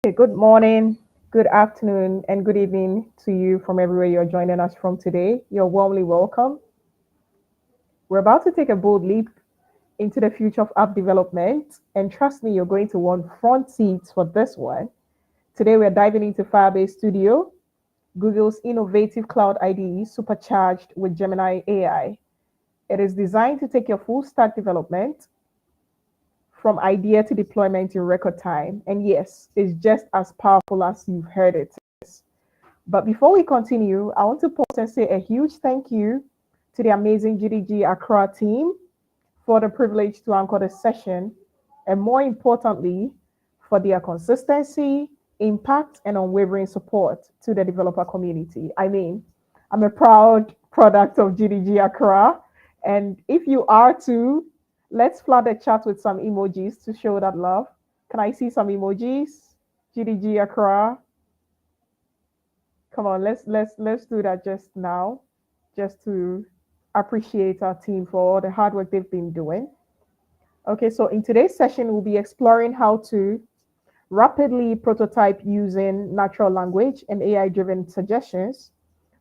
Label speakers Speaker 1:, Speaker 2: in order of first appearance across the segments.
Speaker 1: Okay, good morning, good afternoon, and good evening to you from everywhere you're joining us from today. You're warmly welcome. We're about to take a bold leap into the future of app development, and trust me, you're going to want front seats for this one. Today, we're diving into Firebase Studio, Google's innovative cloud IDE supercharged with Gemini AI. It is designed to take your full stack development from idea to deployment in record time. And yes, it's just as powerful as you've heard it. But before we continue, I want to pause and say a huge thank you to the amazing GDG Accra team for the privilege to anchor the session, and more importantly, for their consistency, impact, and unwavering support to the developer community. I'm a proud product of GDG Accra, and if you are too, let's flood the chat with some emojis to show that love. Can I see some emojis? GDG Accra. Come on, let's do that just now, just to appreciate our team for all the hard work they've been doing. Okay, so in today's session, we'll be exploring how to rapidly prototype using natural language and AI-driven suggestions.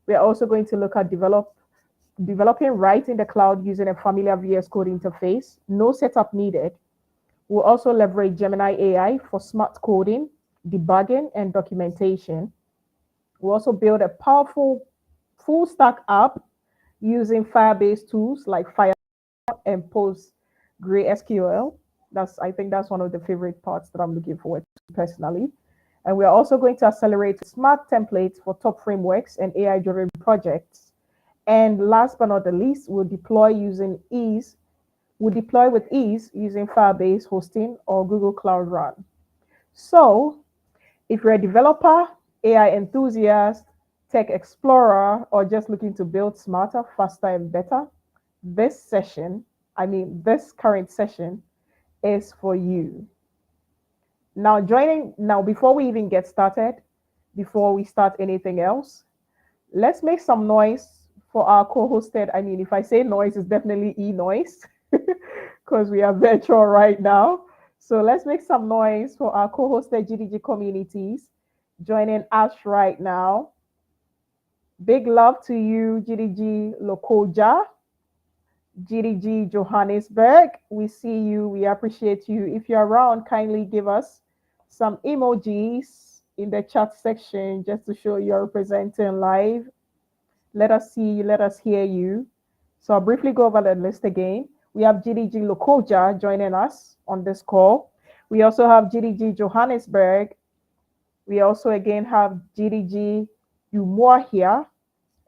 Speaker 1: We're also going to look at developing right in the cloud using a familiar VS Code interface, no setup needed. We'll also leverage Gemini AI for smart coding, debugging, and documentation. We'll also build a powerful full stack app using Firebase tools like Fire and PostgreSQL. I think that's one of the favorite parts that I'm looking forward to personally. And we're also going to accelerate smart templates for top frameworks and AI-driven projects. And last but not the least, we'll deploy with ease using Firebase hosting or Google Cloud Run. So if you're a developer, AI enthusiast, tech explorer, or just looking to build smarter, faster, and better, this current session is for you. Now, before we even get started, before we start anything else, let's make some noise for our co-hosted. If I say noise, it's definitely e-noise because we are virtual right now. So let's make some noise for our co-hosted GDG communities joining us right now. Big love to you, GDG Lokoja, GDG Johannesburg. We see you. We appreciate you. If you're around, kindly give us some emojis in the chat section just to show you're representing live. Let us see you. Let us hear you. So I'll briefly go over the list again. We have GDG Lokoja joining us on this call. We also have GDG Johannesburg. We also again have GDG Umua here.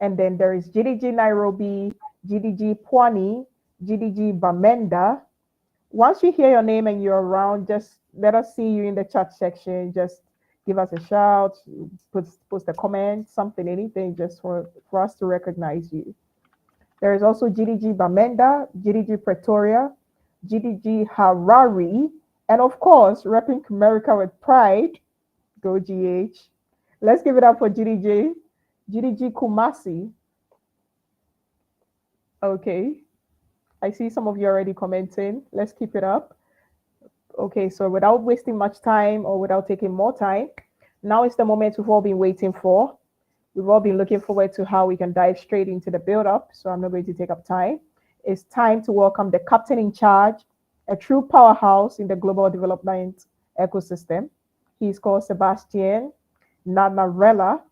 Speaker 1: And then there is GDG Nairobi, GDG Pwani, GDG Bamenda. Once you hear your name and you're around, just let us see you in the chat section. Just give us a shout, post a comment, something, anything, just for us to recognize you. There is also GDG Bamenda, GDG Pretoria, GDG Harare, and of course, repping America with pride, go GH. Let's give it up for GDG Kumasi. Okay, I see some of you already commenting. Let's keep it up. Okay, so without wasting much time or without taking more time, now is the moment we've all been waiting for. We've all been looking forward to how we can dive straight into the build-up, so I'm not going to take up time. It's time to welcome the captain in charge, a true powerhouse in the global development ecosystem. He's called Sebastian Nanarella,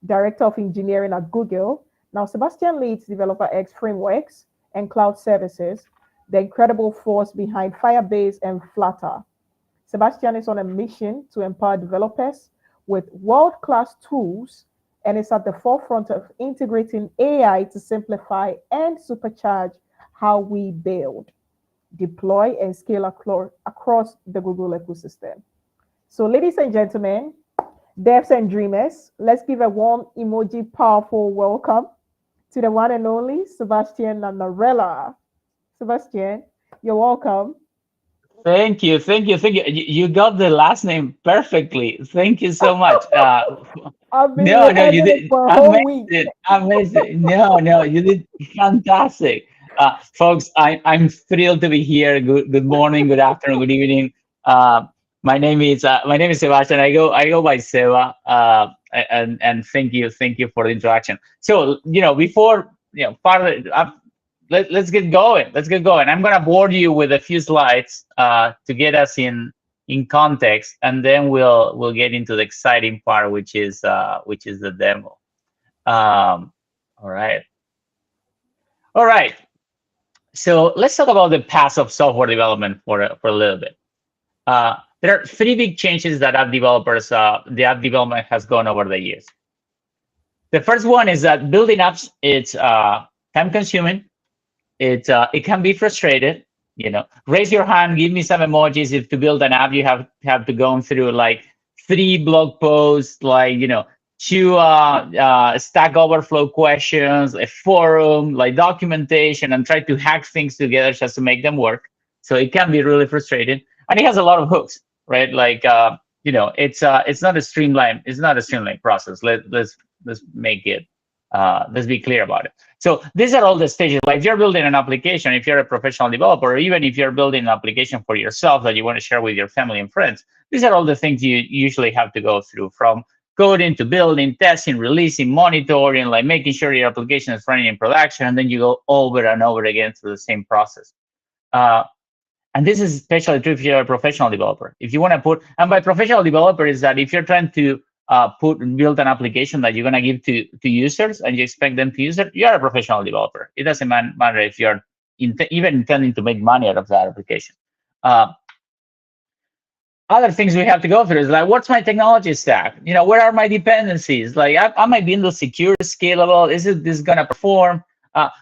Speaker 1: Director of Engineering at Google. Now, Sebastian leads Developer X frameworks and cloud services, the incredible force behind Firebase and Flutter. Sebastian is on a mission to empower developers with world-class tools and is at the forefront of integrating AI to simplify and supercharge how we build, deploy, and scale across the Google ecosystem. So, ladies and gentlemen, devs and dreamers, let's give a warm emoji powerful welcome to the one and only Sebastian Nanarella. Sebastian, you're welcome.
Speaker 2: Thank you. You got the last name perfectly. Thank you so much.
Speaker 1: I've been
Speaker 2: No, you
Speaker 1: rehearsing it
Speaker 2: did
Speaker 1: for a whole week.
Speaker 2: amazing. No, you did fantastic. Folks, I'm thrilled to be here. Good morning, good afternoon, good evening. Uh, my name is Sebastian. I go by Seba. And thank you for the introduction. So before further, let's get going. Let's get going. I'm gonna board you with a few slides to get us in context, and then we'll get into the exciting part, which is the demo. All right, all right. So let's talk about the past of software development for a little bit. There are three big changes that the app development has gone over the years. The first one is that building apps, it's time consuming. It can be frustrated. Raise your hand, give me some emojis. If to build an app, you have to go through like 3 blog posts, like two Stack Overflow questions, a forum, like documentation, and try to hack things together just to make them work. So it can be really frustrating, and it has a lot of hooks, right? Like it's not a streamline. It's not a streamlined process. Let's make it. Let's be clear about it. So these are all the stages. Like if you're building an application, if you're a professional developer, or even if you're building an application for yourself that you want to share with your family and friends, these are all the things you usually have to go through, from coding to building, testing, releasing, monitoring, like making sure your application is running in production, and then you go over and over again through the same process. And this is especially true if you're a professional developer. If you want to put, and by professional developer is that if you're trying to build an application that you're going to give to users and you expect them to use it, you're a professional developer. It doesn't matter if you're even intending to make money out of that application. Other things we have to go through is like, what's my technology stack? Where are my dependencies? Like, am I being secure, scalable? Is this going to perform?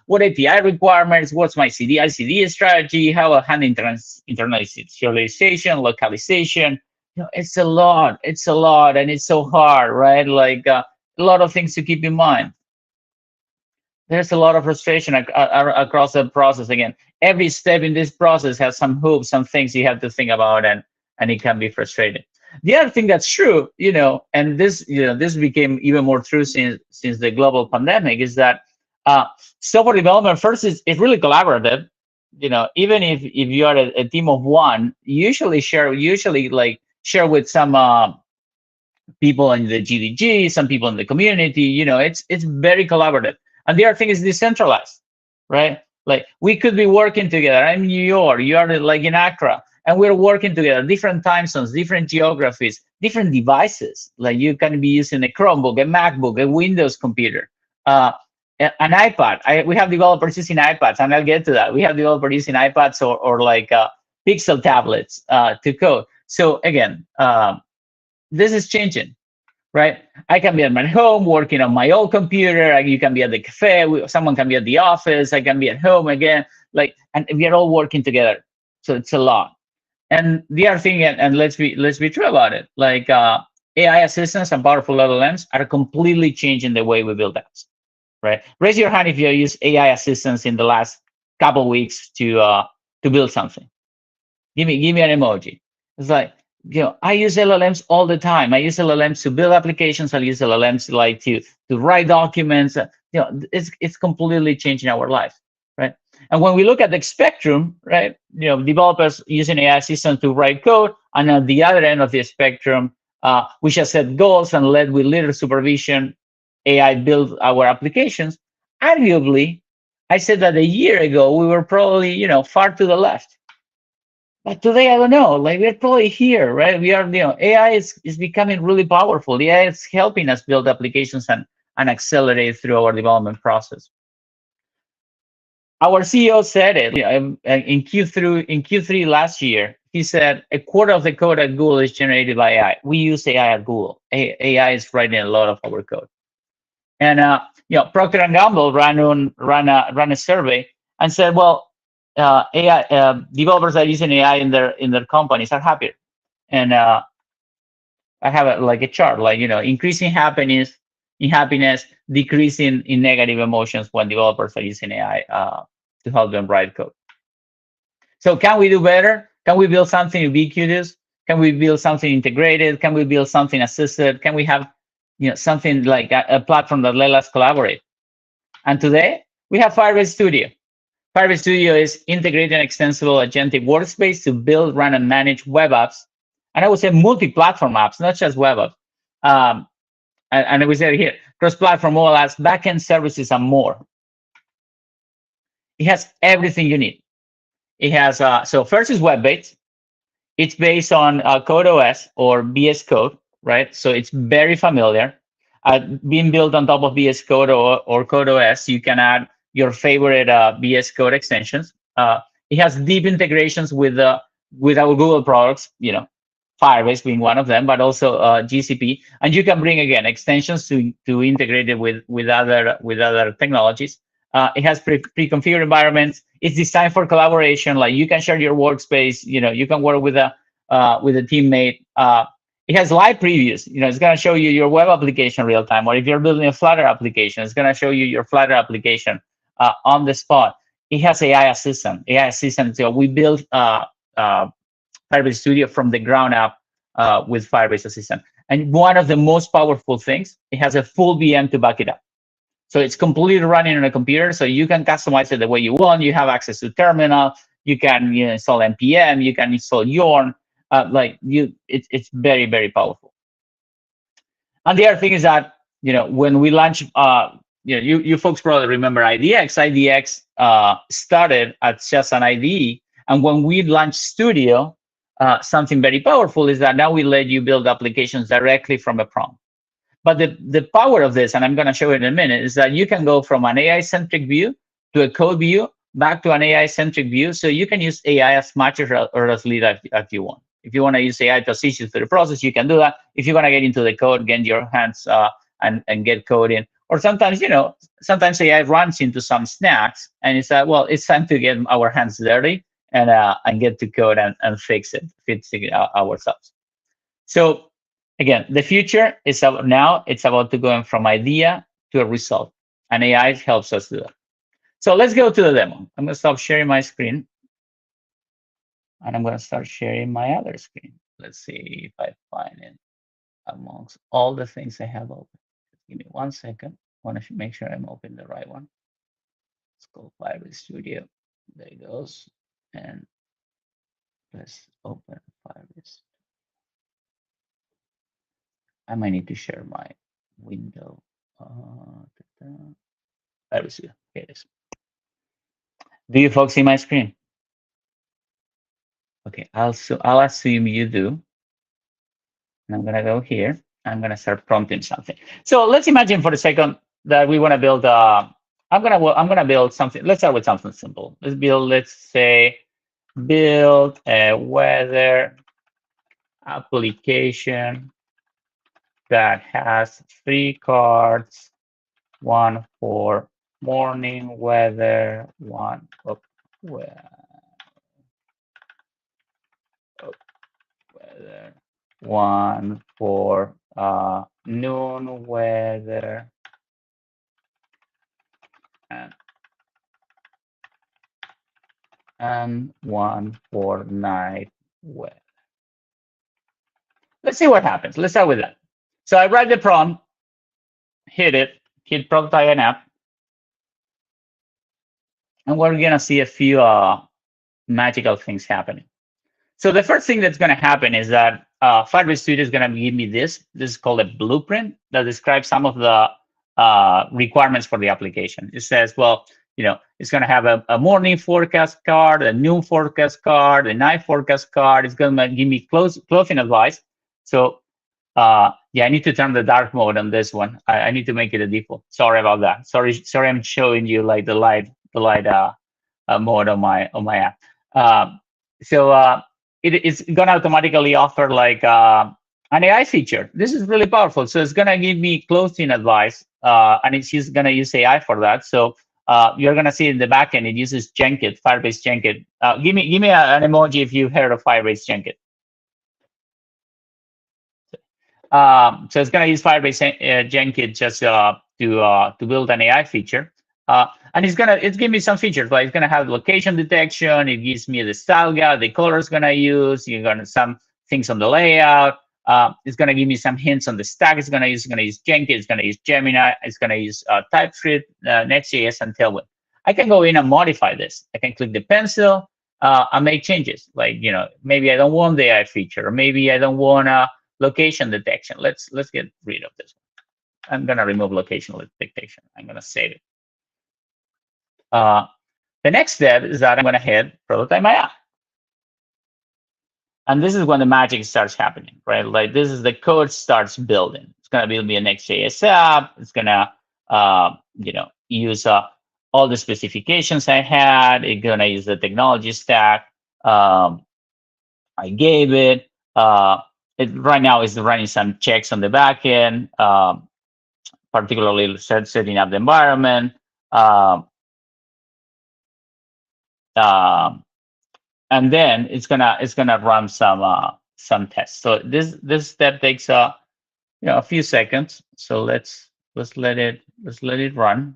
Speaker 2: What API requirements? What's my CI/CD strategy? How I handle internationalization, localization? It's a lot, and it's so hard, right? Like a lot of things to keep in mind. There's a lot of frustration across the process. Again, every step in this process has some hoops, some things you have to think about, and it can be frustrating. The other thing that's true, and this became even more true since the global pandemic, is that software development first is really collaborative. Even if you are a team of one, you usually share with some people in the GDG, some people in the community. It's very collaborative. And the other thing is decentralized, right? Like we could be working together. I'm in New York, you are like in Accra, and we're working together, different time zones, different geographies, different devices. Like you can be using a Chromebook, a MacBook, a Windows computer, an iPad. We have developers using iPads, and I'll get to that. We have developers using iPads or like Pixel tablets to code. So again, this is changing, right? I can be at my home working on my old computer. You can be at the cafe. Someone can be at the office. I can be at home again. And we are all working together. So it's a lot. And the other thing, and let's be true about it. Like AI assistants and powerful LLMs are completely changing the way we build apps, right? Raise your hand if you use AI assistants in the last couple of weeks to build something. Give me an emoji. It's like, I use LLMs all the time. I use LLMs to build applications. I use LLMs like to write documents. It's completely changing our life, right? And when we look at the spectrum, right, developers using AI assistants to write code, and at the other end of the spectrum, we just set goals and let with little supervision, AI build our applications. Arguably, I said that a year ago we were probably far to the left. But today, I don't know, like we're probably here, right? We are, AI is becoming really powerful. The AI is helping us build applications and accelerate through our development process. Our CEO said it in Q3 last year. He said a quarter of the code at Google is generated by AI. We use AI at Google. AI is writing a lot of our code. And Procter and Gamble ran a survey and said, well, AI developers that are using AI in their companies are happier. And I have a chart, increasing happiness, decreasing in negative emotions when developers are using AI to help them write code. So can we do better? Can we build something ubiquitous? Can we build something integrated? Can we build something assisted? Can we have something like a platform that let us collaborate? And today we have Firebase Studio. Firebase Studio is integrated and extensible agentic workspace to build, run, and manage web apps and I would say multi-platform apps, not just web apps. And we said here, cross-platform mobile apps, backend services, and more. It has everything you need. It has, so first is web-based. It's based on CodeOS or VS Code, right? So it's very familiar. Being built on top of VS Code or CodeOS, you can add your favorite VS Code extensions. It has deep integrations with our Google products, Firebase being one of them, but also GCP. And you can bring, again, extensions to integrate it with other technologies. It has pre-configured environments. It's designed for collaboration. Like you can share your workspace. You can work with a teammate. It has live previews. It's going to show you your web application real time. Or if you're building a Flutter application, it's going to show you your Flutter application on the spot. It has AI assistant. So we built Firebase Studio from the ground up with Firebase Assistant. And one of the most powerful things, it has a full VM to back it up. So it's completely running on a computer, so you can customize it the way you want. You have access to terminal. You can install npm. You can install yarn. It's very, very powerful. And the other thing is that when we launch, you folks probably remember IDX. IDX started as just an IDE, and when we launched Studio, something very powerful is that now we let you build applications directly from a prompt. But the power of this, and I'm going to show it in a minute, is that you can go from an AI-centric view to a code view back to an AI-centric view. So you can use AI as much or as little as you want. If you want to use AI to assist you through the process, you can do that. If you want to get into the code, get your hands and get coding. Or sometimes, sometimes AI runs into some snacks, and it's like, well, it's time to get our hands dirty and get to code and fix it ourselves. So again, the future is about now. It's about to going from idea to a result, and AI helps us do that. So let's go to the demo. I'm going to stop sharing my screen, and I'm going to start sharing my other screen. Let's see if I find it amongst all the things I have open. Give me 1 second. I want to make sure I'm opening the right one. Let's go Firebase Studio. There it goes. And let's open Firebase. I might need to share my window. Firebase Studio. Here it is. Do you folks see my screen? Okay, I'll assume you do. And I'm gonna go here. I'm gonna start prompting something. So let's imagine for a second that we want to build. I'm gonna build something. Let's start with something simple. Let's say build a weather application that has 3 cards, one for morning weather, one weather, one for noon weather, and one for night weather. Let's see what happens. Let's start with that. So I write the prompt, hit prototype an app, and we're gonna see a few magical things happening. So the first thing that's gonna happen is that Firebase Studio is gonna give me this. This is called a blueprint that describes some of the requirements for the application. It says, well, it's gonna have a morning forecast card, a noon forecast card, a night forecast card. It's gonna give me clothing advice. So yeah, I need to turn the dark mode on this one. I need to make it a default. Sorry about that. Sorry, I'm showing you like the light mode on my app. It's gonna automatically offer like an AI feature. This is really powerful. So it's gonna give me clothing advice, and it's just gonna use AI for that. So you're gonna see in the backend it uses Jenkit, Firebase Jenkit. Give me an emoji if you've heard of Firebase Jenkit. So it's gonna use Firebase Jenkit just to build an AI feature. And it's giving me some features, like it's gonna have location detection. It gives me the style guide, the colors gonna use. You're gonna some things on the layout. It's gonna give me some hints on the stack. It's gonna use Jenkins. It's gonna use Gemini. It's gonna use TypeScript, Next.js, and Tailwind. I can go in and modify this. I can click the pencil. and make changes. Like, maybe I don't want the AI feature, or maybe I don't want location detection. Let's get rid of this one. I'm gonna remove location detection. I'm gonna save it. The next step is that I'm gonna hit prototype my app. And this is when the magic starts happening, right? Like, this is the code starts building. It's gonna build me a Next.js app. It's gonna, use all the specifications I had. It's gonna use the technology stack I gave it. It right now is running some checks on the back end, particularly setting up the environment. Um, um, and then it's gonna run some tests. So this step takes a few seconds. So let's let it run.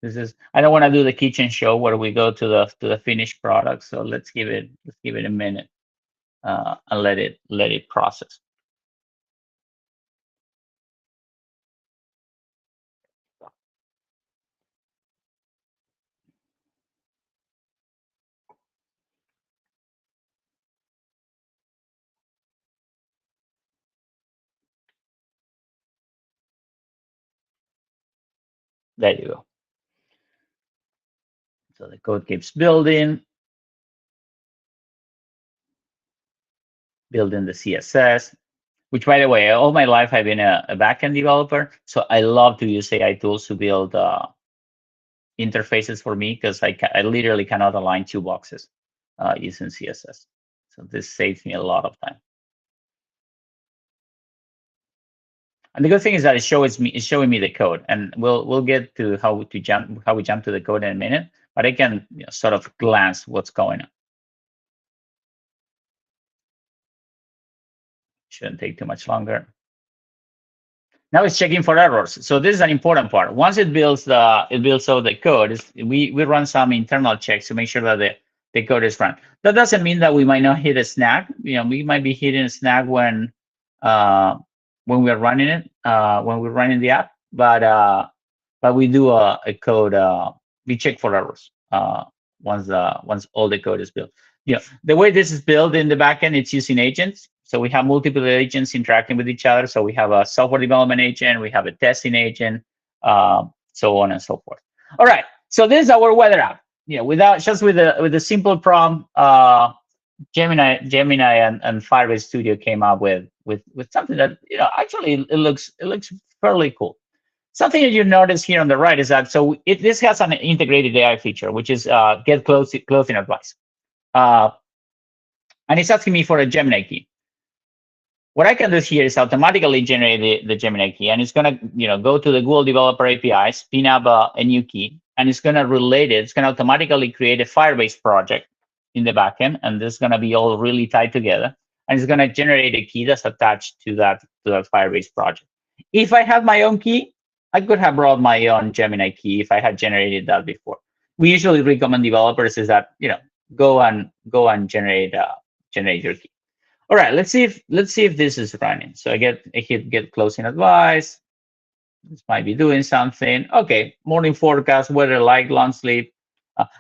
Speaker 2: This is, I don't want to do the kitchen show where we go to the finished product. So let's give it a minute and let it process. There you go. So the code keeps building the CSS, which, by the way, all my life I've been a backend developer. So I love to use AI tools to build interfaces for me, because I literally cannot align two boxes using CSS. So this saves me a lot of time. And the good thing is that it's showing me the code, and we'll get to how we jump to the code in a minute. But I can sort of glance what's going on. Shouldn't take too much longer. Now it's checking for errors. So this is an important part. Once it builds all the code, we run some internal checks to make sure that the code is run. That doesn't mean that we might not hit a snag. We might be hitting a snag when we're running it, when we're running the app. But we do a code. We check for errors once all the code is built. The way this is built in the backend, it's using agents. So we have multiple agents interacting with each other. So we have a software development agent, we have a testing agent, so on and so forth. All right. So this is our weather app. With a simple prompt, Gemini and Firebase Studio came up with something that actually it looks fairly cool. Something that you notice here on the right is that this has an integrated AI feature, which is get clothing advice, and it's asking me for a Gemini key. What I can do here is automatically generate the Gemini key, and it's going to go to the Google Developer API, spin up a new key, and it's going to relate it. It's going to automatically create a Firebase project in the backend, and this is going to be all really tied together. And it's going to generate a key that's attached to that Firebase project. If I have my own key, I could have brought my own Gemini key if I had generated that before. We usually recommend developers is that go and generate your key. All right, let's see if this is running. So I hit get closing advice. This might be doing something. Okay, morning forecast, weather like, long sleep.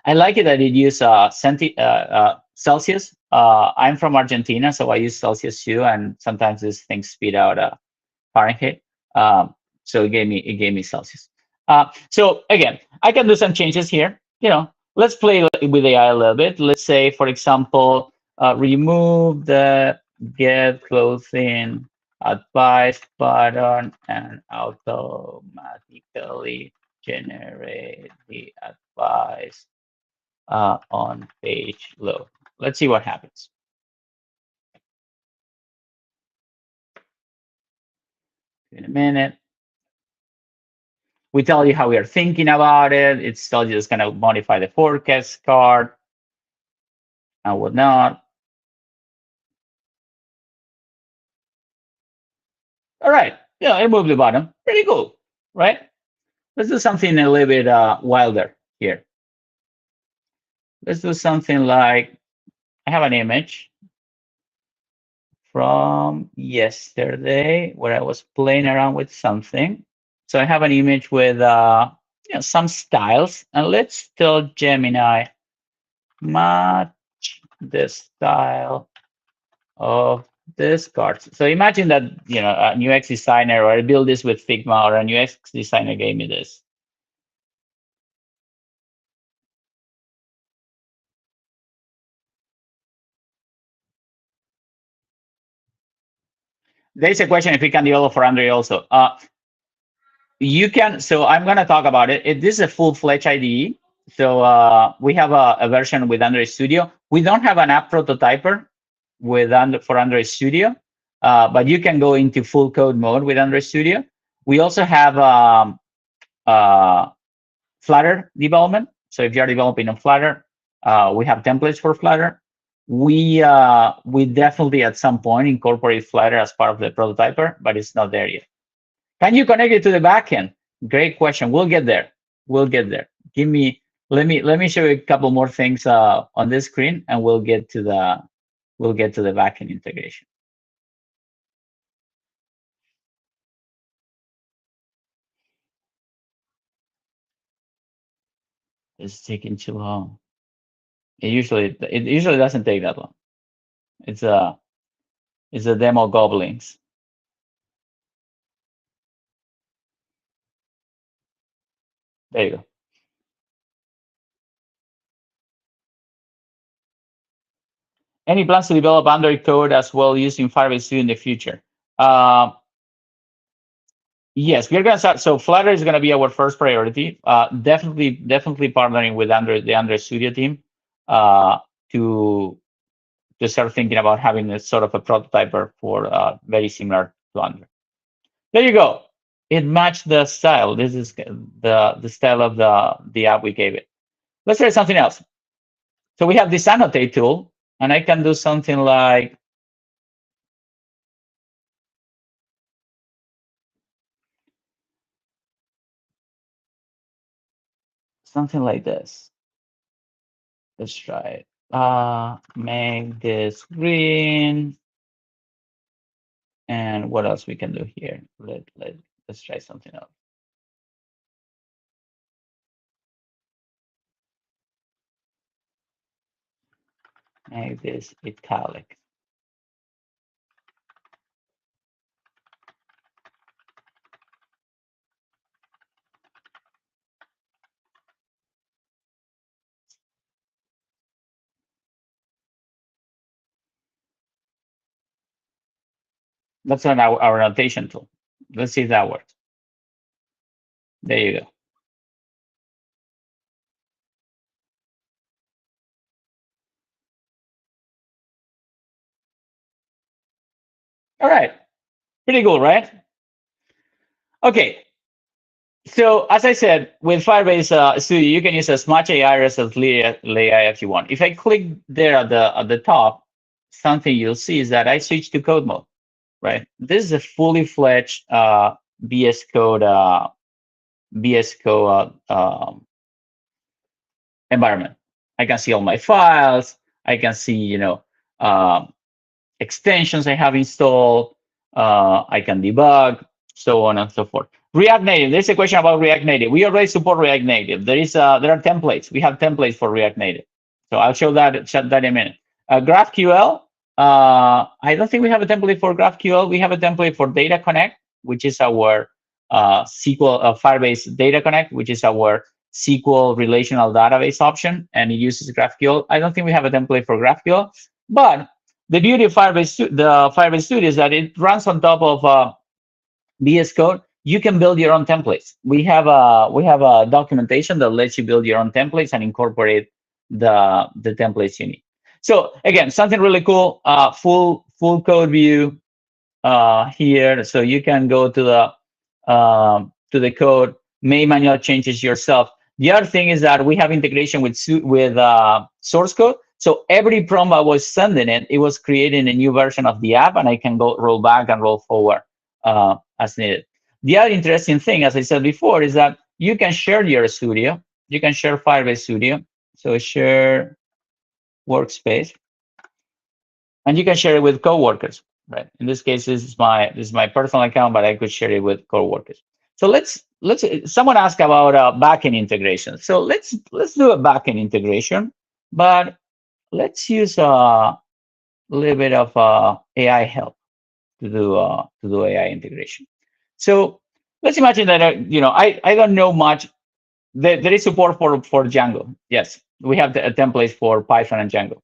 Speaker 2: I like it that it uses Celsius. I'm from Argentina, so I use Celsius too, and sometimes these things spit out Fahrenheit. So it gave me Celsius. So again, I can do some changes here. Let's play with AI a little bit. Let's say, for example, remove the get clothing advice button and automatically generate the advice on page load. Let's see what happens. In a minute. We tell you how we are thinking about it. It's tells you it's going to modify the forecast card and whatnot. All right. I moved the bottom. Pretty cool, right? Let's do something a little bit wilder here. Let's do something like, I have an image from yesterday where I was playing around with something. So I have an image with some styles, and let's tell Gemini match the style of this card. So imagine that, you know, a UX designer, or I build this with Figma, or a UX designer gave me this. There's a question if we can develop for Android also. You can, so I'm going to talk about it. This is a full-fledged IDE. So we have a version with Android Studio. We don't have an app prototyper for Android Studio, but you can go into full code mode with Android Studio. We also have Flutter development. So if you're developing on Flutter, we have templates for Flutter. We definitely at some point incorporate Flutter as part of the prototyper, but it's not there yet. Can you connect it to the backend? Great question. We'll get there. We'll get there. Let me show you a couple more things on this screen, and we'll get to the backend integration. It's taking too long. It usually doesn't take that long. It's a demo goblins. There you go. Any plans to develop Android code as well using Firebase Studio in the future? Yes, we're gonna start. So Flutter is gonna be our first priority. Definitely partnering with the Android Studio team to start thinking about having a sort of a prototyper for very similar to Android. There you go. It matched the style. This is the style of the app we gave it. Let's try something else. So we have this annotate tool, and I can do something like this. Let's try it. Make this green. And what else we can do here? Let's try something else. Make this italic. That's on our annotation tool. Let's see if that works. There you go. All right. Pretty cool, right? Okay. So as I said, with Firebase Studio, you can use as much AI or as little AI as you want. If I click there at the top, something you'll see is that I switch to code mode, right? This is a fully fledged VS Code environment. I can see all my files. I can see, you know, extensions I have installed. I can debug, so on and so forth. React Native. There's a question about React Native. We already support React Native. There are templates. We have templates for React Native. So I'll show that in a minute. GraphQL. I don't think we have a template for GraphQL. We have a template for Data Connect, which is our SQL Firebase Data Connect, which is our SQL relational database option, and it uses GraphQL. I don't think we have a template for GraphQL, but the beauty of Firebase Studio is that it runs on top of VS Code. You can build your own templates. We have a documentation that lets you build your own templates and incorporate the templates you need. So again, something really cool. Full code view here, so you can go to the code, make manual changes yourself. The other thing is that we have integration with source code. So every prompt I was sending it was creating a new version of the app, and I can go roll back and roll forward as needed. The other interesting thing, as I said before, is that you can share your studio. You can share Firebase Studio. So share workspace, and you can share it with coworkers. Right. In this case, this is my personal account, but I could share it with coworkers. So let's someone asked about backend integration. So let's do a backend integration. But let's use a little bit of AI help to do AI integration. So let's imagine that I don't know much. There is support for Django. Yes, we have a template for Python and Django.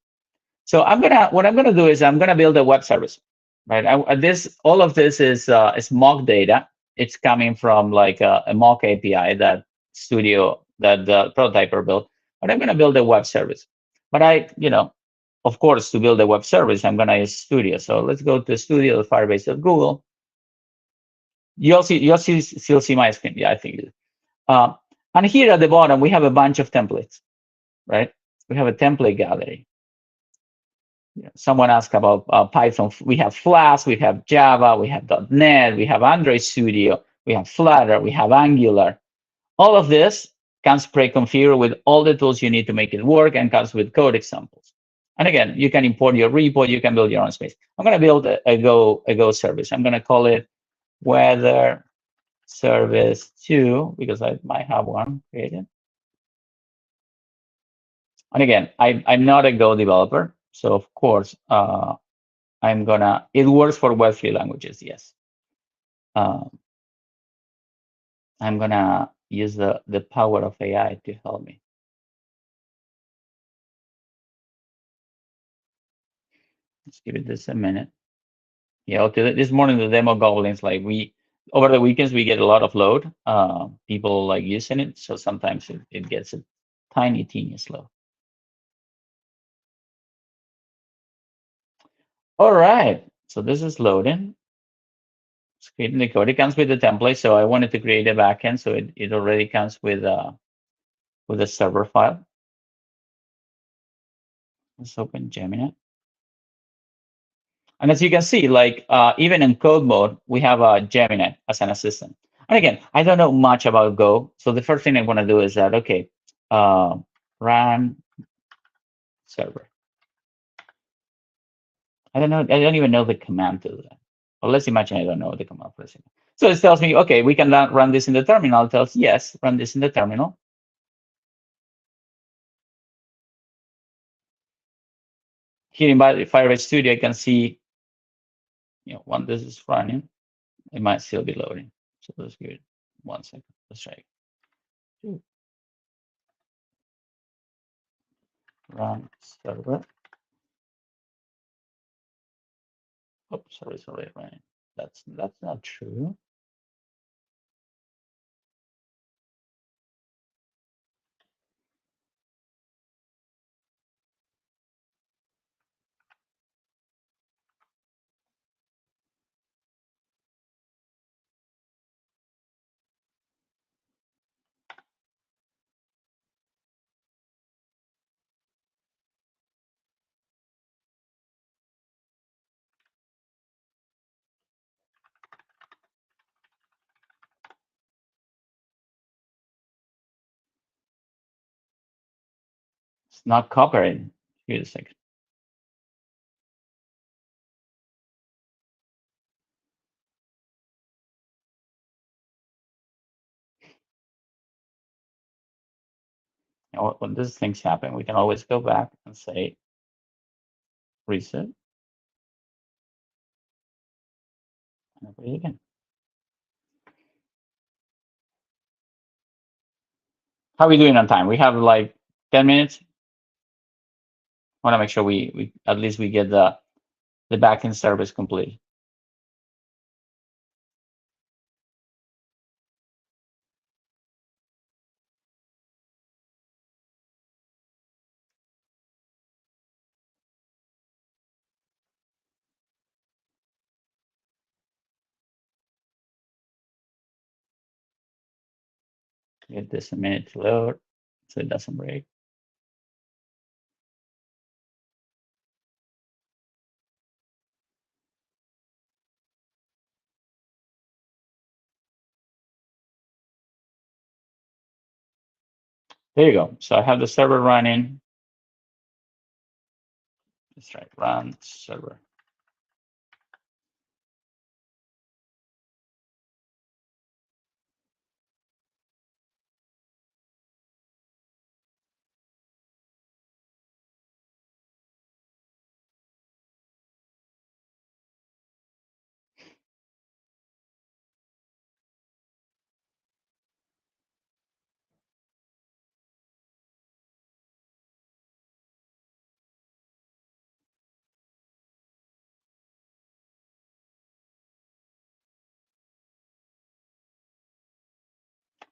Speaker 2: So what I'm gonna do is I'm gonna build a web service, right? This all of this is mock data. It's coming from like a mock API that Studio that the prototyper built. But I'm gonna build a web service. But of course, to build a web service, I'm gonna use Studio. So let's go to Studio, the Firebase of Google. You'll see my screen. Yeah, I think. Uh, and here at the bottom, we have a bunch of templates, right? We have a template gallery. Someone asked about Python. We have Flask, we have Java, we have .NET, we have Android Studio, we have Flutter, we have Angular. All of this comes pre-configured with all the tools you need to make it work and comes with code examples. And again, you can import your repo, you can build your own space. I'm going to build a Go service. I'm going to call it Weather Service 2 because I might have one created. And again, I'm not a Go developer, so of course, it works for Web3 languages, yes. I'm gonna use the power of AI to help me. Let's give it this a minute. Yeah, okay, this morning the demo goblins, like over the weekends, we get a lot of load. People like using it, so sometimes it gets a teeny slow. All right, so this is loading. It's creating the code. It comes with the template, so I wanted to create a backend, so it already comes with a server file. Let's open Gemini. And as you can see, like even in code mode, we have Gemini as an assistant. And again, I don't know much about Go. So the first thing I want to do is that, okay, run server. I don't even know the command to do that. Well, let's imagine I don't know the command for a second. So it tells me, okay, we can run this in the terminal. It tells, yes, run this in the terminal. Here in Firebase Studio, I can see, when this is running, it might still be loading. So let's give it 1 second. Let's try it. Run server. Oh, sorry, right. That's not true. It's not cooperating. Here a second. When these things happen, we can always go back and say reset. And play it again. How are we doing on time? We have like 10 minutes. I want to make sure we at least we get the backend service complete. Give this a minute to load so it doesn't break. There you go. So I have the server running. Let's try run server.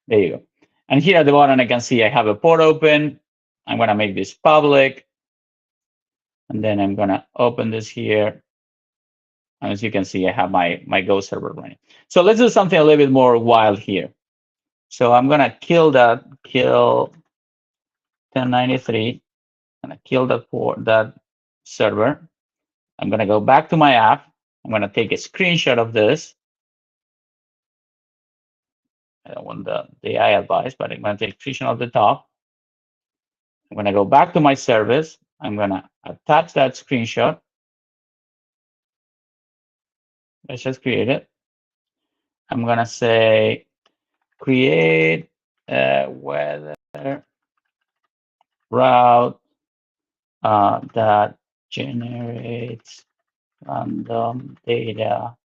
Speaker 2: There you go. And here at the bottom, I can see I have a port open. I'm going to make this public. And then I'm going to open this here. And as you can see, I have my Go server running. So let's do something a little bit more wild here. So I'm going to kill 1093. I'm going to kill that server. I'm going to go back to my app. I'm going to take a screenshot of this. I don't want the AI advice, but I'm going to take a screenshot of the top. I'm going to go back to my service. I'm going to attach that screenshot. Let's just create it. I'm going to say, create a weather route that generates random data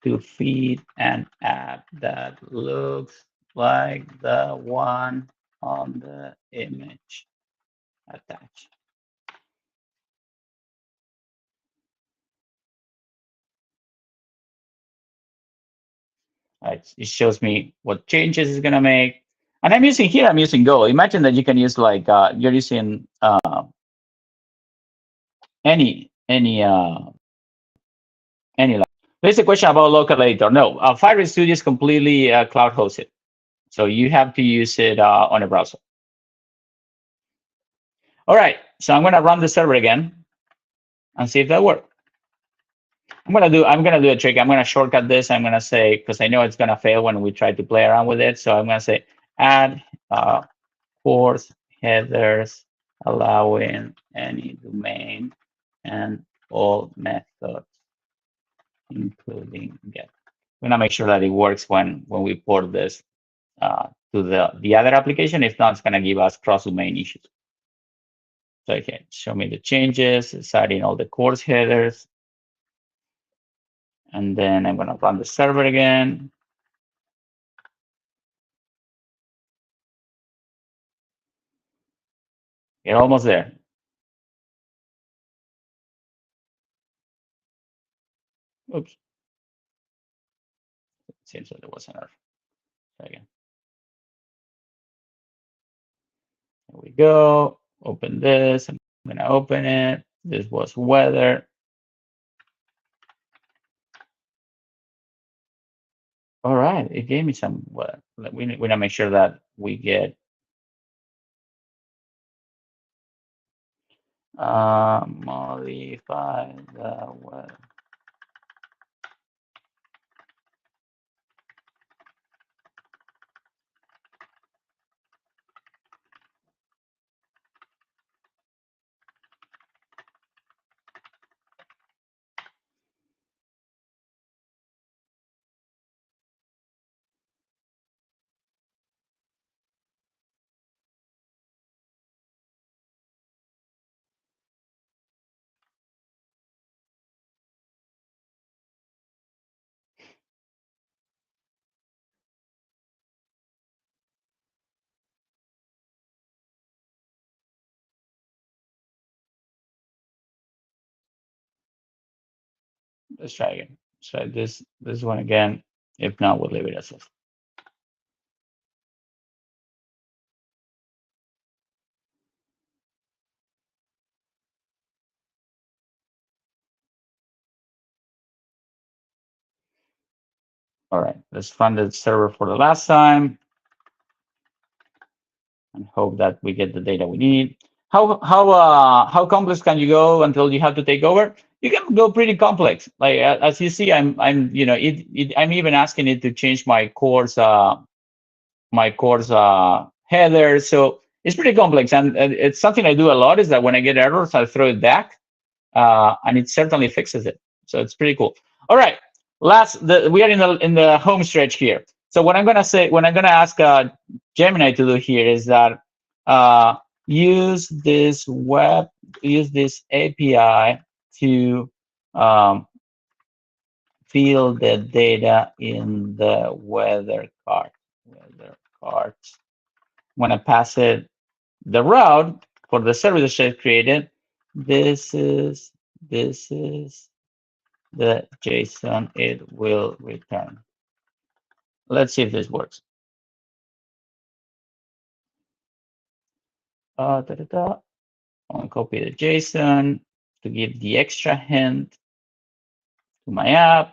Speaker 2: to feed an app that looks like the one on the image attached. Right. It shows me what changes it's gonna make. And I'm using Go. Imagine that you can use like you're using any There's a question about local editor. No, Firebase Studio is completely cloud hosted. So you have to use it on a browser. All right, so I'm gonna run the server again and see if that works. I'm gonna do a trick. I'm gonna shortcut this. I'm gonna say, because I know it's gonna fail when we try to play around with it. So I'm gonna say add course headers allowing any domain and all methods, including get. I'm gonna make sure that it works when we port this to the other application. If not, it's gonna give us cross-domain issues. So okay, show me the changes, deciding all the course headers. And then I'm gonna run the server again. You're almost there. Oops. It seems that there was an error. Try again. There we go. Open this. I'm gonna open it. This was weather. All right, it gave me some weather. We need to make sure that we get modify the weather. Let's try again. Let's try this one again. If not, we'll leave it as is. All right, let's run the server for the last time and hope that we get the data we need. How complex can you go until you have to take over? You can go pretty complex. Like as you see, I'm I'm even asking it to change my course header. So it's pretty complex, and it's something I do a lot. Is that when I get errors, I throw it back, and it certainly fixes it. So it's pretty cool. All right, we are in the home stretch here. So what I'm gonna ask Gemini to do here is that use this API to fill the data in the weather cart. I'm gonna pass it the route for the service that I created. This is the JSON it will return. Let's see if this works. I'll copy the JSON to give the extra hint to my app.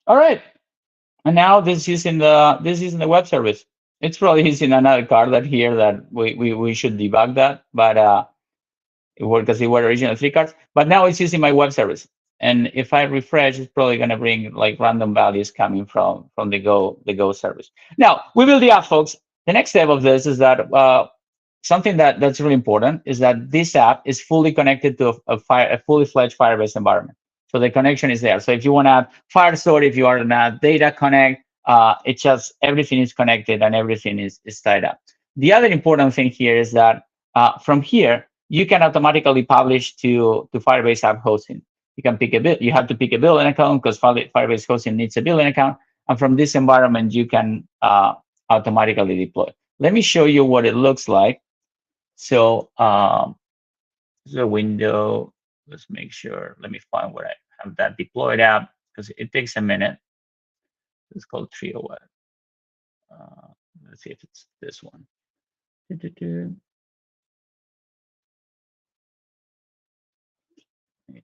Speaker 2: All right. And now this is using the web service. It's probably using another card that here that we should debug that, but it worked because it were original 3 cards. But now it's using my web service. And if I refresh, it's probably gonna bring like random values coming from the Go service. Now we build the app, folks. The next step of this is that something that's really important is that this app is fully connected to a fully fledged Firebase environment. So the connection is there. So if you want to add Firestore, if you want to add Data Connect, it's just everything is connected and everything is tied up. The other important thing here is that from here, you can automatically publish to Firebase app hosting. You can pick a bill. You have to pick a billing account because Firebase hosting needs a billing account. And from this environment, you can automatically deploy. Let me show you what it looks like. So the window, let's make sure, let me find where I have that deployed app because it takes a minute. It's called Trio. Let's see if it's this one. I need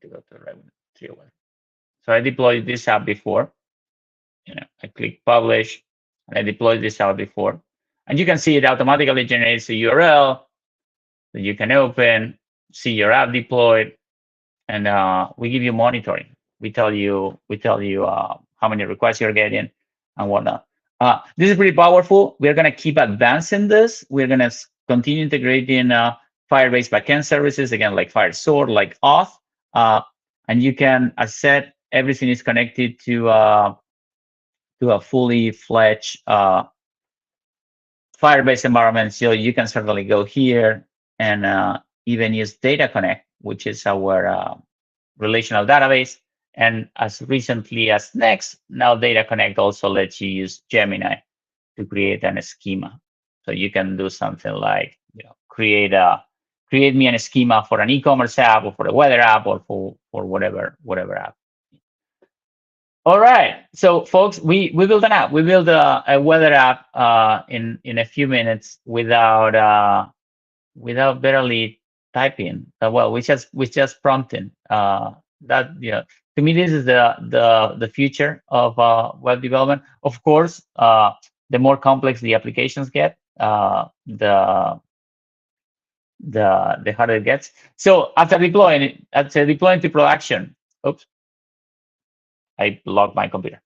Speaker 2: to go to the right one, Trio. So I deployed this app before. I click publish and I deployed this app before. And you can see it automatically generates a URL that you can open, see your app deployed, and we give you monitoring. We tell you how many requests you're getting and whatnot. This is pretty powerful. We're going to keep advancing this. We're going to continue integrating Firebase backend services, again, like Firestore, like Auth. And you can, as said, everything is connected to a fully fledged Firebase environment. So you can certainly go here and even use Data Connect, which is our relational database. And as recently as Next, now Data Connect also lets you use Gemini to create a schema. So you can do something like create me a schema for an e-commerce app or for a weather app or for whatever app. All right, so folks, we built an app. We built a weather app in a few minutes without barely typing. Well, we just prompting. That to me, this is the future of web development. Of course, the more complex the applications get, the harder it gets. So after deploying to production, oops, I locked my computer.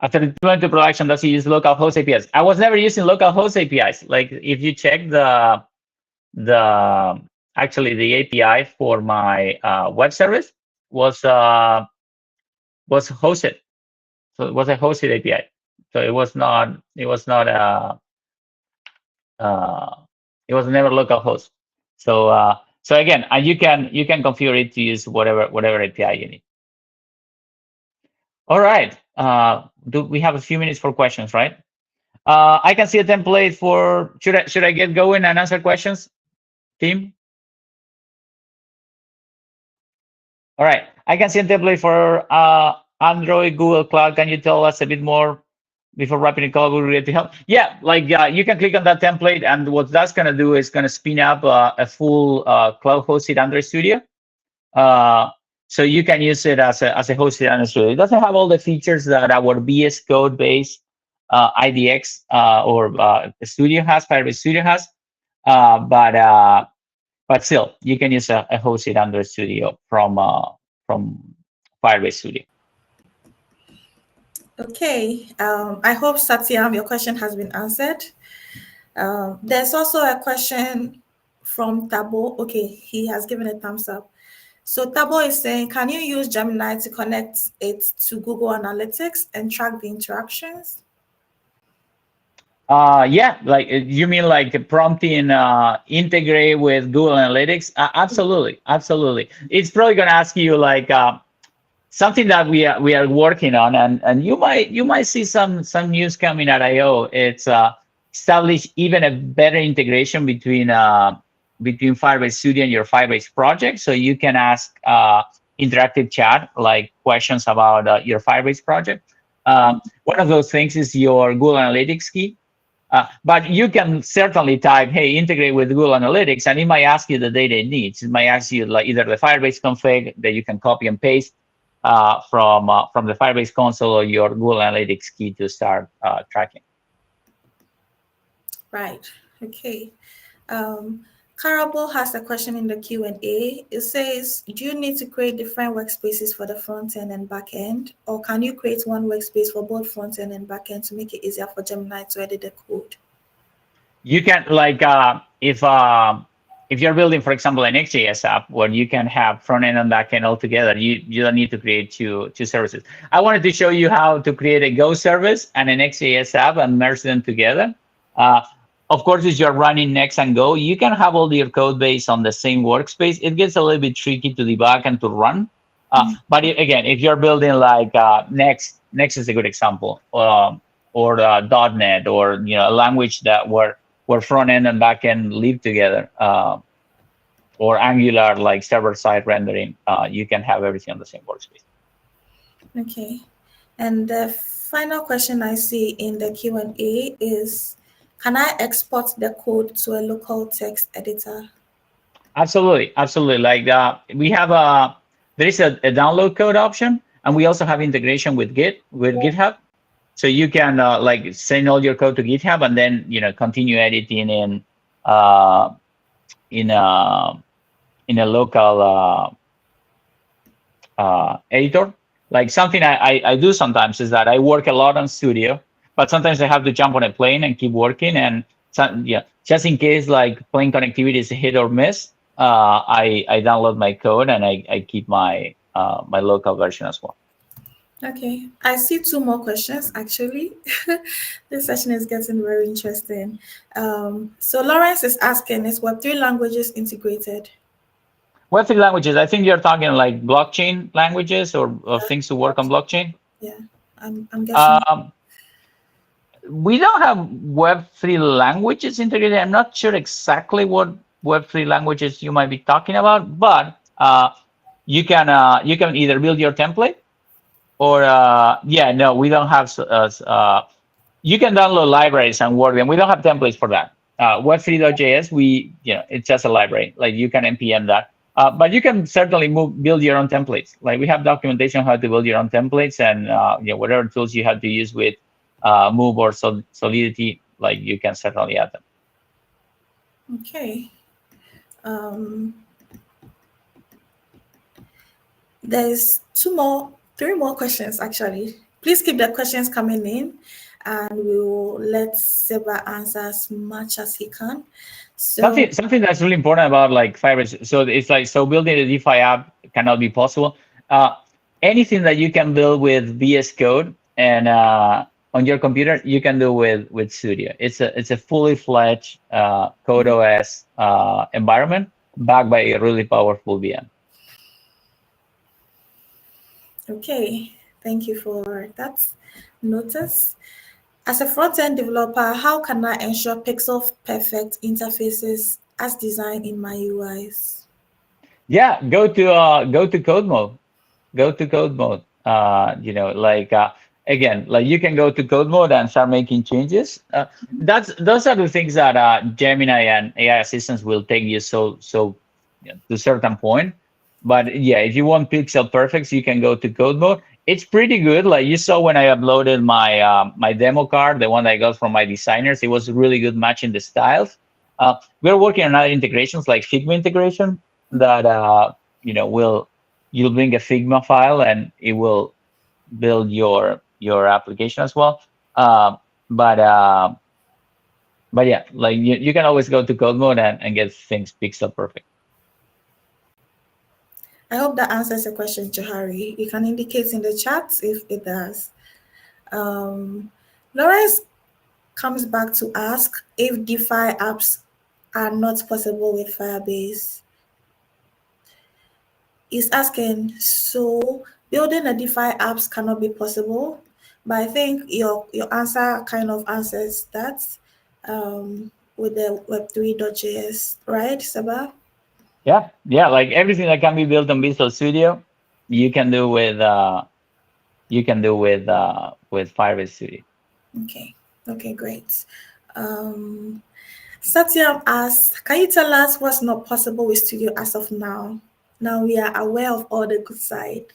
Speaker 2: After deploying to production, does it use localhost APIs? I was never using localhost APIs. Like if you check actually the API for my web service was hosted. So it was a hosted API. So it was never localhost. So again, you can configure it to use whatever API you need. All right. Do we have a few minutes for questions, right? I can see a template for. Should I get going and answer questions, team? All right. I can see a template for Android, Google Cloud. Can you tell us a bit more before wrapping the call? We'll be to help. Yeah, like you can click on that template, and what that's gonna do is gonna spin up a full cloud-hosted Android Studio. So you can use it as a hosted Android Studio. It doesn't have all the features that our VS Code-based IDX or Studio has, Firebase Studio has, but still, you can use a hosted Android Studio from Firebase Studio.
Speaker 3: Okay, I hope, Satyam, your question has been answered. There's also a question from Tabo. Okay, he has given a thumbs up. So Tabo is saying, can you use Gemini to connect it to Google Analytics and track the interactions?
Speaker 2: Yeah, like you mean like prompting integrate with Google Analytics? Absolutely, absolutely. It's probably going to ask you like something that we are working on, and you might see some news coming at I/O. It's establish even a better integration between Firebase Studio and your Firebase project, so you can ask interactive chat like questions about your Firebase project. One of those things is your Google Analytics key. But you can certainly type, hey, integrate with Google Analytics, and it might ask you the data it needs. It might ask you like either the Firebase config that you can copy and paste from the Firebase console or your Google Analytics key to start tracking.
Speaker 3: Right. Okay. Carable has a question in the Q&A. It says, do you need to create different workspaces for the front end and back end, or can you create one workspace for both front end and back end to make it easier for Gemini to edit the code?
Speaker 2: You can like if you're building, for example, an XJS app where you can have front end and back end all together, you don't need to create two services. I wanted to show you how to create a Go service and an XJS app and merge them together. Of course, if you're running Next and Go, you can have all your code base on the same workspace. It gets a little bit tricky to debug and to run. But again, if you're building like Next is a good example, or .NET, or a language that where front end and back end live together, or Angular like server-side rendering, you can have everything on the same workspace.
Speaker 3: Okay, and the final question I see in the Q&A is, can I export the code to a local text editor?
Speaker 2: Absolutely. Like we have there is a download code option, and we also have integration with GitHub. So you can like send all your code to GitHub and then continue editing in a local editor. Like something I do sometimes is that I work a lot on Studio, but sometimes I have to jump on a plane and keep working. And just in case like plane connectivity is a hit or miss, I download my code and I keep my my local version as well.
Speaker 3: Okay, I see two more questions actually. This session is getting very interesting. So Lawrence is asking, is Web3 languages integrated?
Speaker 2: Web3 languages, I think you're talking like blockchain languages or things to work on blockchain.
Speaker 3: Yeah, I'm guessing.
Speaker 2: We don't have Web3 languages integrated. I'm not sure exactly what Web3 languages you might be talking about, but you can either build your template, or no, we don't have. You can download libraries and work them. We don't have templates for that. Web3.js, it's just a library. Like you can npm that, but you can certainly build your own templates. Like we have documentation on how to build your own templates, and whatever tools you have to use with Move or Solidity, like you can certainly add them.
Speaker 3: Okay. There's three more questions actually. Please keep the questions coming in, and we will let Seba answer as much as he can. So
Speaker 2: something that's really important about like Firebase. So it's like, building a DeFi app cannot be possible. Anything that you can build with VS Code and on your computer, you can do with Studio. It's a fully fledged CodeOS environment backed by a really powerful VM.
Speaker 3: Okay, thank you for that notice. As a front-end developer, how can I ensure pixel-perfect interfaces as designed in my UIs?
Speaker 2: Yeah, go to code mode. Go to code mode. Again, like you can go to code mode and start making changes. Those are the things that Gemini and AI assistants will take you to a certain point. But yeah, if you want pixel perfect, you can go to code mode. It's pretty good. Like you saw when I uploaded my my demo card, the one that I got from my designers, it was really good matching the styles. We're working on other integrations like Figma integration that you'll bring a Figma file and it will build your application as well. But But yeah, like you can always go to code mode and get things pixel perfect.
Speaker 3: I hope that answers your question, Johari. You can indicate in the chat if it does. Lawrence comes back to ask if DeFi apps are not possible with Firebase. He's asking, so building a DeFi apps cannot be possible, but I think your answer kind of answers that with the Web3.js, right, Sabah?
Speaker 2: Yeah, yeah, like everything that can be built on Visual Studio, you can do with with Firebase Studio.
Speaker 3: Okay, great. Satyam asks, can you tell us what's not possible with Studio as of now? Now we are aware of all the good side.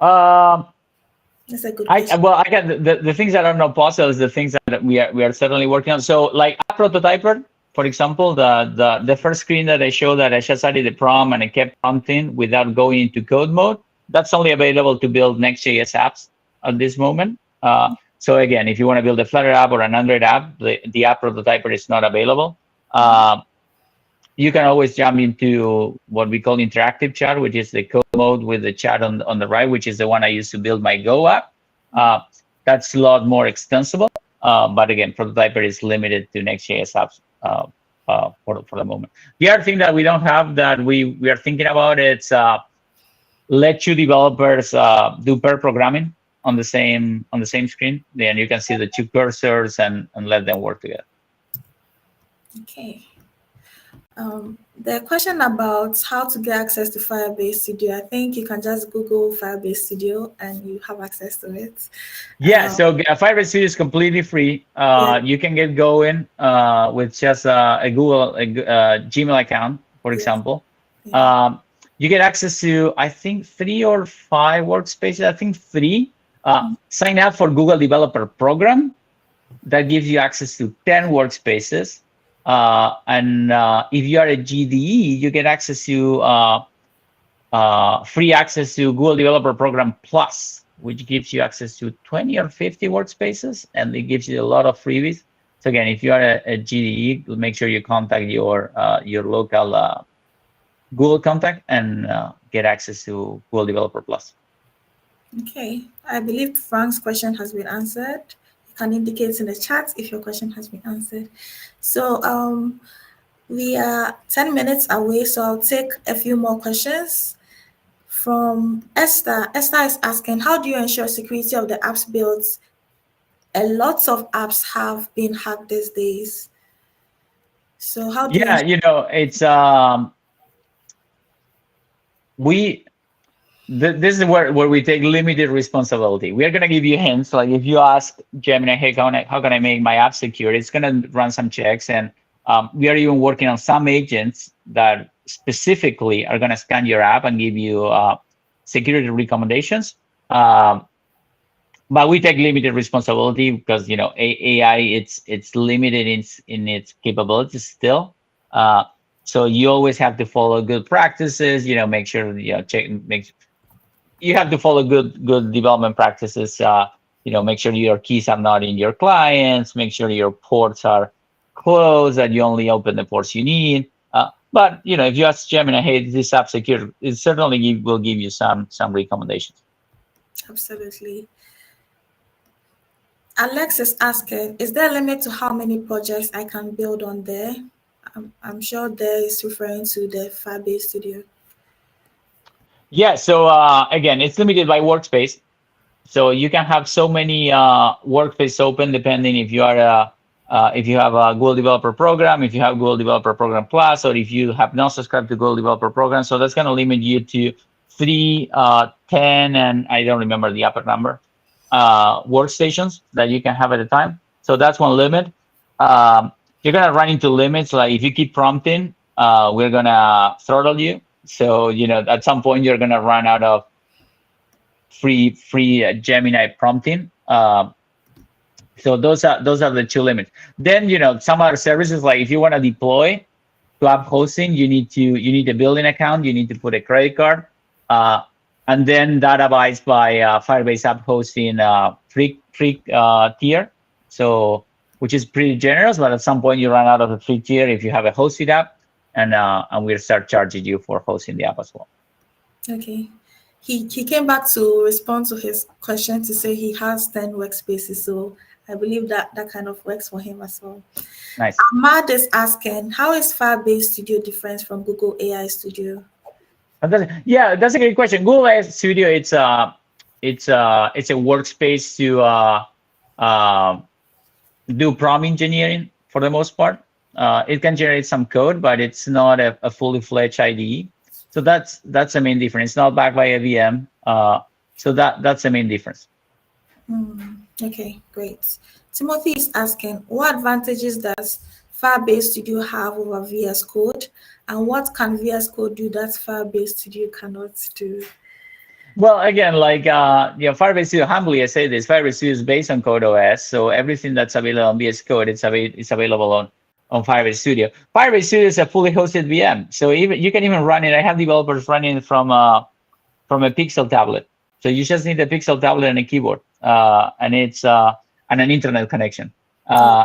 Speaker 3: That's a good question.
Speaker 2: I got the things that are not possible is the things that we are certainly working on. So like a prototyper, for example, the first screen that I showed that I just added the prompt and I kept prompting without going into code mode. That's only available to build Next.js apps at this moment. So again, if you want to build a Flutter app or an Android app, the app prototyper is not available. You can always jump into what we call interactive chat, which is the code mode with the chat on the right, which is the one I use to build my Go app. That's a lot more extensible. But again, prototyper is limited to Next.js apps for the moment. The other thing that we don't have that we are thinking about, it's let two developers do pair programming on the same screen. Then you can see the two cursors and let them work together.
Speaker 3: Okay. The question about how to get access to Firebase Studio, I think you can just Google Firebase Studio and you have access to it.
Speaker 2: Yeah, so Firebase Studio is completely free. You can get going with just a Google Gmail account, for example. You get access to, I think, 3 or 5 workspaces. I think 3. Sign up for Google Developer Program. That gives you access to 10 workspaces. And if you are a GDE, you get access to free access to Google Developer Program Plus, which gives you access to 20 or 50 workspaces, and it gives you a lot of freebies. So again, if you are a GDE, make sure you contact your local Google contact and get access to Google Developer Plus.
Speaker 3: Okay, I believe Frank's question has been answered. You can indicate in the chat if your question has been answered. So we are 10 minutes away, so I'll take a few more questions. From Esther. Esther is asking, how do you ensure security of the apps built? A lot of apps have been hacked these days. So how do you
Speaker 2: it's this is where we take limited responsibility. We are going to give you hints. Like if you ask Gemini, hey, how can I make my app secure? It's going to run some checks. And we are even working on some agents that specifically are going to scan your app and give you security recommendations. But we take limited responsibility because, AI, it's limited in its capabilities still. So you always have to follow good practices, make sure, you have to follow good development practices. Make sure your keys are not in your clients. Make sure your ports are closed, that you only open the ports you need. But if you ask Gemini, hey, is this app secure? It certainly will give you some recommendations.
Speaker 3: Absolutely. Alex is asking, is there a limit to how many projects I can build on there? I'm sure there is referring to the Firebase Studio.
Speaker 2: Yeah, so again, it's limited by workspace. So you can have so many workspace open depending if you are if you have a Google Developer Program, if you have Google Developer Program Plus, or if you have not subscribed to Google Developer Program. So that's going to limit you to 3, 10, and I don't remember the upper number, workstations that you can have at a time. So that's one limit. You're going to run into limits. Like if you keep prompting, we're going to throttle you. So, at some point you're going to run out of free Gemini prompting. So those are the 2 limits. Then, some other services, like if you want to deploy to app hosting, you need a building account, you need to put a credit card, and then that abides by Firebase app hosting free tier. So which is pretty generous, but at some point you run out of the free tier if you have a hosted app, and we'll start charging you for hosting the app as well.
Speaker 3: Okay. He came back to respond to his question to say he has 10 workspaces, so I believe that kind of works for him as well.
Speaker 2: Nice.
Speaker 3: Ahmad is asking, how is Firebase Studio different from Google AI Studio?
Speaker 2: Yeah, that's a great question. Google AI Studio, it's a workspace to do prompt engineering for the most part. It can generate some code, but it's not a fully fledged IDE. So that's the main difference. It's not backed by a VM. So that's the main difference.
Speaker 3: Okay, great. Timothy is asking, what advantages does Firebase Studio have over VS Code, and what can VS Code do that Firebase Studio cannot do?
Speaker 2: Well, again, like Firebase Studio, humbly I say this, Firebase Studio is based on CodeOS, so everything that's available on VS Code, it's available on Firebase Studio. Firebase Studio is a fully hosted VM, so you can even run it. I have developers running it from a Pixel tablet. So you just need a Pixel tablet and a keyboard, and an internet connection.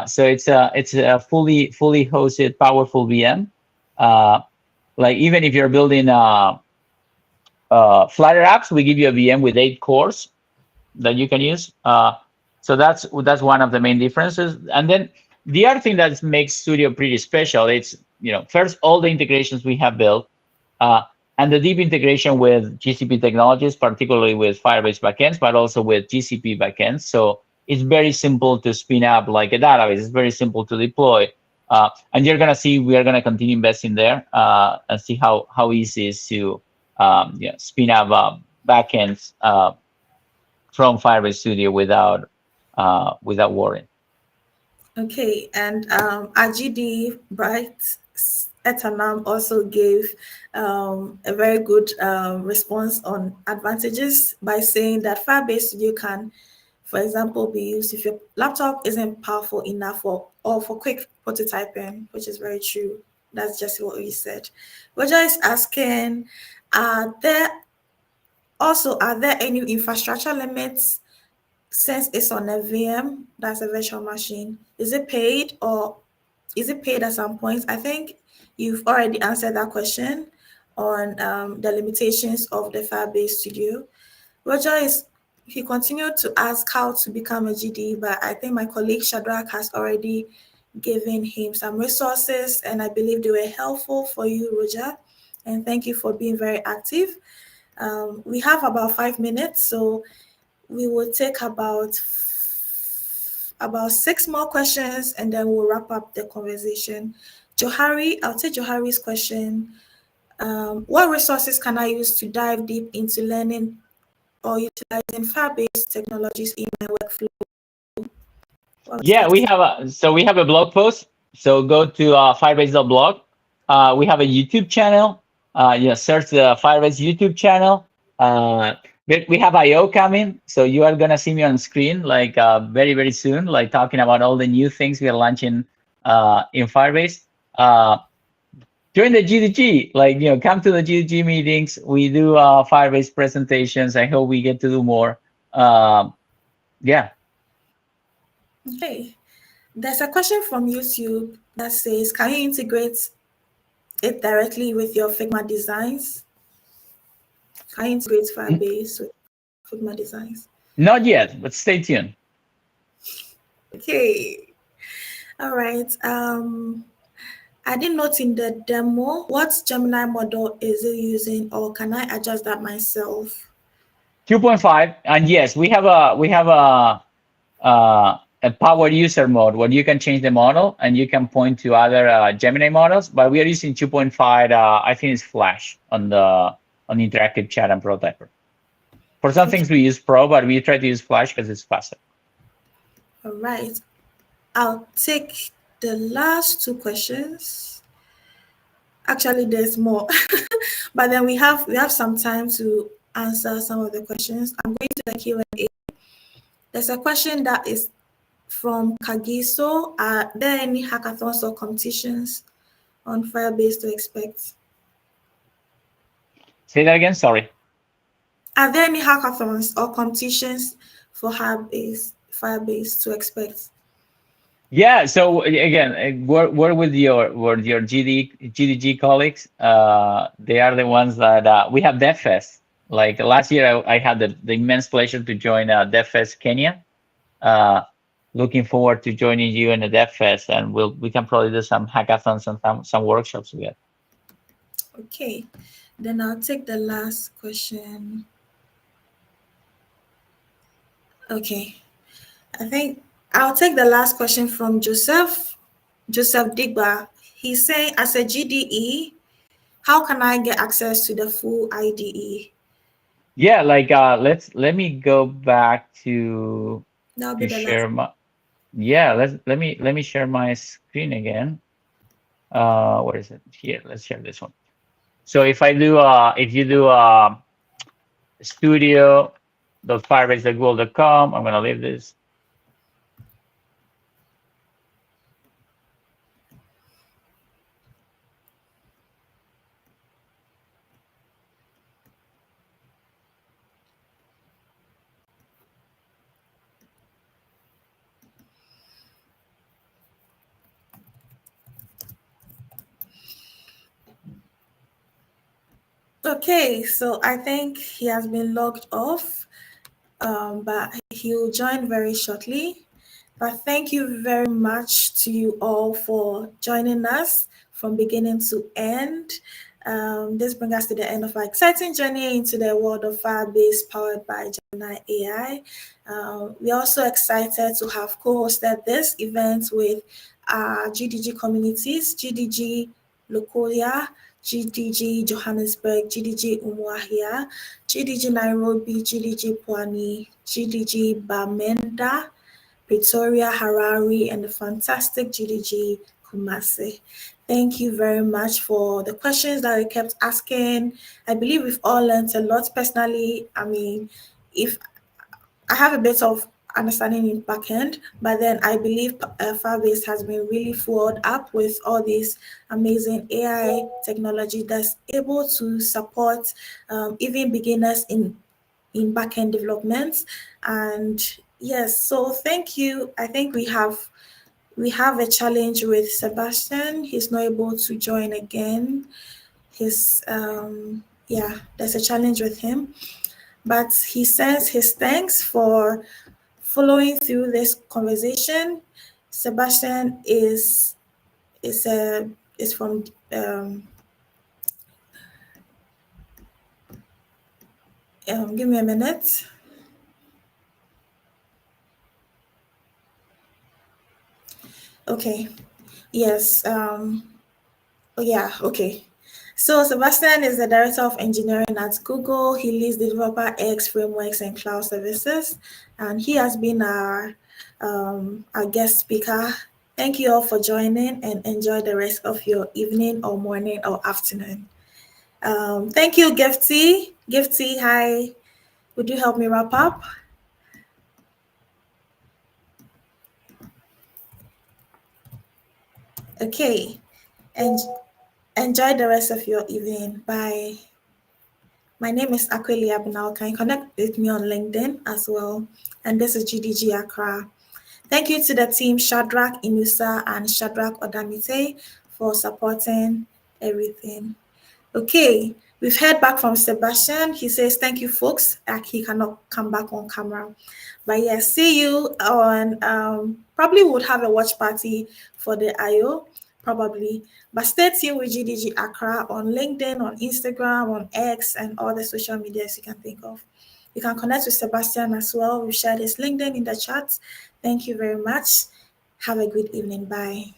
Speaker 2: So it's a fully hosted, powerful VM. Like even if you're building Flutter apps, we give you a VM with 8 cores that you can use. So that's one of the main differences. And then the other thing that makes Studio pretty special, it's first, all the integrations we have built, and the deep integration with GCP technologies, particularly with Firebase backends, but also with GCP backends. So it's very simple to spin up like a database. It's very simple to deploy. And you're gonna see we are gonna continue investing there and see how easy it is to spin up backends from Firebase Studio without worrying.
Speaker 3: Okay, and RGD Bright Etanam also gave a very good response on advantages by saying that Firebase Studio can, for example, be used if your laptop isn't powerful enough for quick prototyping, which is very true. That's just what we said. Roger is asking, are there any infrastructure limits since it's on a VM, that's a virtual machine? Is it paid at some point? I think you've already answered that question on the limitations of the Firebase Studio. Roger he continued to ask how to become a GD, but I think my colleague Shadrach has already given him some resources, and I believe they were helpful for you, Roger. And thank you for being very active. We have about 5 minutes, so we will take about 6 more questions, and then we'll wrap up the conversation. Johari, I'll take Johari's question. What resources can I use to dive deep into learning or utilizing Firebase technologies in my workflow?
Speaker 2: Yeah, we have a blog post. So go to firebase.blog. We have a YouTube channel. Search the Firebase YouTube channel. We have I/O coming, so you are gonna see me on screen like very, very soon, like talking about all the new things we are launching in Firebase. Join the GDG, come to the GDG meetings. We do Firebase presentations. I hope we get to do more. Yeah.
Speaker 3: Okay. There's a question from YouTube that says, can you integrate it directly with your Figma designs? Can you integrate Firebase with Figma designs?
Speaker 2: Not yet, but stay tuned.
Speaker 3: Okay. All right. I didn't note in the demo what Gemini model is it using, or can I adjust that myself?
Speaker 2: 2.5, and yes, we have a power user mode where you can change the model and you can point to other Gemini models, but we are using 2.5. I think it's Flash on interactive chat and prototyper. For some things we use Pro, but we try to use Flash because it's faster.
Speaker 3: All right. I'll take the last 2 questions. Actually, there's more, but then we have some time to answer some of the questions. I'm going to the Q&A. There's a question that is from Kagiso. Are there any hackathons or competitions on Firebase to expect?
Speaker 2: Say that again, sorry.
Speaker 3: Are there any hackathons or competitions for Firebase to expect?
Speaker 2: Yeah. So again, work with your GDG colleagues. They are the ones that we have DevFest. Like last year, I had the immense pleasure to join DevFest Kenya. Uh, Looking forward to joining you in the DevFest, and we can probably do some hackathons and some workshops together.
Speaker 3: Okay, then I'll take the last question. Okay, I think I'll take the last question from Joseph Digba. He's saying, as a GDE, how can I get access to the full IDE?
Speaker 2: Yeah, like let me go back
Speaker 3: That'll be
Speaker 2: to
Speaker 3: the last.
Speaker 2: share my yeah, let me share my screen again. Where is it? Here, let's share this one. So if you do studio.firebase.google.com, I'm gonna leave this.
Speaker 3: Okay, so I think he has been logged off, but he'll join very shortly. But thank you very much to you all for joining us from beginning to end. This brings us to the end of our exciting journey into the world of Firebase powered by Gemini AI. We're also excited to have co-hosted this event with our GDG communities, GDG Lokolia, GDG Johannesburg, GDG Umuahia, GDG Nairobi, GDG Pwani, GDG Bamenda, Pretoria, Harare, and the fantastic GDG Kumasi. Thank you very much for the questions that we kept asking. I believe we've all learned a lot. Personally, I mean, if I have a bit of understanding in backend, but then I believe Firebase has been really fueled up with all these amazing AI technology that's able to support even beginners in backend development. And yes, so thank you. I think we have a challenge with Sebastian. He's not able to join again. His yeah, there's a challenge with him. But he sends his thanks for following through this conversation. Sebastian is a is from give me a minute. Okay. Yes. Oh, yeah. Okay. So Sebastian is the Director of Engineering at Google. He leads the Developer X frameworks and cloud services, and he has been our guest speaker. Thank you all for joining, and enjoy the rest of your evening or morning or afternoon. Thank you, Gifty. Gifty, hi. Would you help me wrap up? Okay. And enjoy the rest of your evening. Bye. My name is Akweli Abinal. Can you connect with me on LinkedIn as well? And this is GDG Accra. Thank you to the team Shadrach Inusa and Shadrach Odamite for supporting everything. Okay, we've heard back from Sebastian. He says, thank you, folks. He cannot come back on camera. But yeah, see you on, probably would have a watch party for the IO, probably. But stay tuned with GDG Accra on LinkedIn, on Instagram, on X, and all the social medias you can think of. You can connect with Sebastian as well. We shared his LinkedIn in the chat. Thank you very much. Have a good evening. Bye.